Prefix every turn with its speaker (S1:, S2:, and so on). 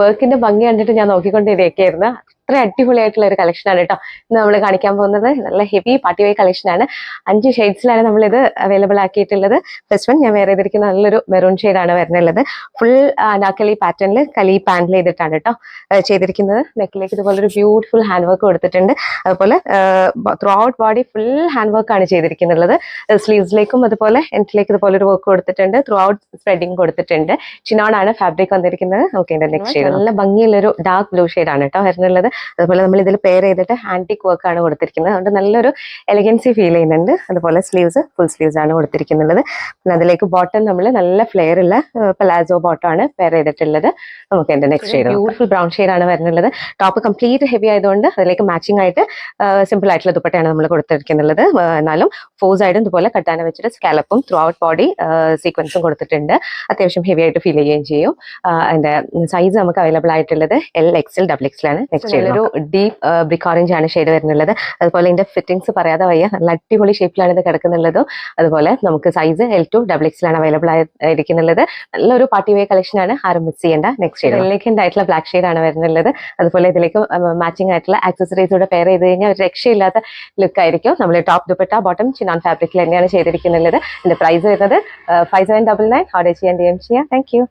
S1: വർക്കിന്റെ ഭംഗി കണ്ടിട്ട് ഞാൻ നോക്കിക്കൊണ്ടിരിക്കുകയായിരുന്നു. അത്ര അടിപൊളിയായിട്ടുള്ള ഒരു കളക്ഷനാണ് കേട്ടോ ഇന്ന് നമ്മൾ കാണിക്കാൻ പോകുന്നത്. നല്ല ഹെവി പാർട്ടി വെയർ കളക്ഷനാണ്. 5 ഷെയ്ഡ്സിലാണ് നമ്മളിത് അവൈലബിൾ ആക്കിയിട്ടുള്ളത്. ഫസ്റ്റ് വൺ ഞാൻ വേറെ ചെയ്തിരിക്കുന്ന നല്ലൊരു മെറൂൺ ഷെയ്ഡാണ് വരുന്നുള്ളത്. ഫുൾ അനാർക്കലി പാറ്റേണിൽ കലി പാനൽ ചെയ്തിട്ടാണ് കേട്ടോ ചെയ്തിരിക്കുന്നത്. നെക്കിലേക്ക് ഇതുപോലൊരു ബ്യൂട്ടിഫുൾ ഹാൻഡ് വർക്ക് കൊടുത്തിട്ടുണ്ട്. അതുപോലെ through out body full hand വർക്കാണ് ചെയ്തിരിക്കുന്നത്. സ്ലീവ്സിലേക്കും അതുപോലെ എൻഡിലേക്ക് ഇതുപോലെ ഒരു വർക്ക് കൊടുത്തിട്ടുണ്ട്. ത്രൂ ഔട്ട് സ്പ്രെഡിങ് കൊടുത്തിട്ടുണ്ട്. ചിനോൺ ആണ് ഫാബ്രിക് വന്നിരിക്കുന്നത്. ഓക്കെ, നെക്സ്റ്റ് ഷെയ്ഡ് നല്ല ഭംഗിയുള്ളൊരു ഡാർക്ക് ബ്ലൂ ഷെയ്ഡാണ് കേട്ടോ വരുന്നുള്ളത്. അതുപോലെ നമ്മൾ ഇതിൽ പെയർ ചെയ്തിട്ട് ആന്റിക് വർക്ക് ആണ് കൊടുത്തിരിക്കുന്നത്. അതുകൊണ്ട് നല്ലൊരു എലഗൻസി ഫീൽ ചെയ്യുന്നുണ്ട്. അതുപോലെ സ്ലീവ്സ് ഫുൾ സ്ലീവ്സ് ആണ് കൊടുത്തിരിക്കുന്നത്. പിന്നെ അതിലേക്ക് ബോട്ടം നമ്മൾ നല്ല ഫ്ലെയർ ഉള്ള പലാസോ ബോട്ടം ആണ് പെയർ ചെയ്തിട്ടുള്ളത്. നമുക്ക് എന്റെ നെക്സ്റ്റ് ഷെയ്ഡ് ബ്യൂട്ടിഫുൾ ബ്രൗൺ ഷെയ്ഡാണ് വരുന്നുള്ളത്. ടോപ്പ് കംപ്ലീറ്റ് ഹെവി ആയതുകൊണ്ട് അതിലേക്ക് മാച്ചിങ് ആയിട്ട് സിമ്പിൾ ആയിട്ടുള്ള ദുപ്പട്ടയാണ് നമ്മൾ കൊടുത്തിരിക്കുന്നത്. എന്നാലും ഫോഴ്സ് ആയിട്ടും ഇതുപോലെ കട്ടാന വെച്ചിട്ട് സ്കാലപ്പും ത്രൂ ഔട്ട് ബോഡി സീക്വൻസും കൊടുത്തിട്ടുണ്ട്. അത്യാവശ്യം ഹെവി ആയിട്ട് ഫീൽ ചെയ്യുകയും ചെയ്യും. അതിന്റെ സൈസ് നമുക്ക് അവൈലബിൾ ആയിട്ടുള്ളത് LXL XXL ആണ്. നെക്സ്റ്റ് ഒരു ഡീപ്പ് ബ്രിക്ക് ഓറഞ്ച് ആണ് ഷെയ്ഡ് വരുന്നുള്ളത്. അതുപോലെ ഇതിന്റെ ഫിറ്റിംഗ്സ് പറയാതെ വയ്യ, നല്ല അടിപൊളി ഷേപ്പിലാണ് ഇത് കിടക്കുന്നുള്ളത്. അതുപോലെ നമുക്ക് സൈസ് L2 XXL ആണ് അവൈലബിൾ ആയിരിക്കുന്നത്. നല്ലൊരു പാർട്ടി വെയർ കളക്ഷൻ ആണ്, ആരും മിസ് ചെയ്യേണ്ട. നെക്സ്റ്റ് ഷെയ്ഡ് എലിഗന്റ് ആയിട്ടുള്ള ബ്ലാക്ക് ഷെയ്ഡ് ആണ് വരുന്നുള്ളത്. അതുപോലെ ഇതിലേക്ക് മാച്ചിങ് ആയിട്ടുള്ള ആക്സസറീസോടെ പെയർ ചെയ്ത് കഴിഞ്ഞാൽ ഒരു രക്ഷയില്ലാത്ത ലുക്ക് ആയിരിക്കും. നമ്മൾ ടോപ്പ് ദുപ്പട്ട ബോട്ടം ചിനാൻ ഫാബ്രിക്കിൽ തന്നെയാണ് ചെയ്തിരിക്കുന്നത്. ഇതിന്റെ പ്രൈസ് വരുന്നത് 5799. ഓർഡർ ചെയ്യാൻ DM ചെയ്യാം. Thank you.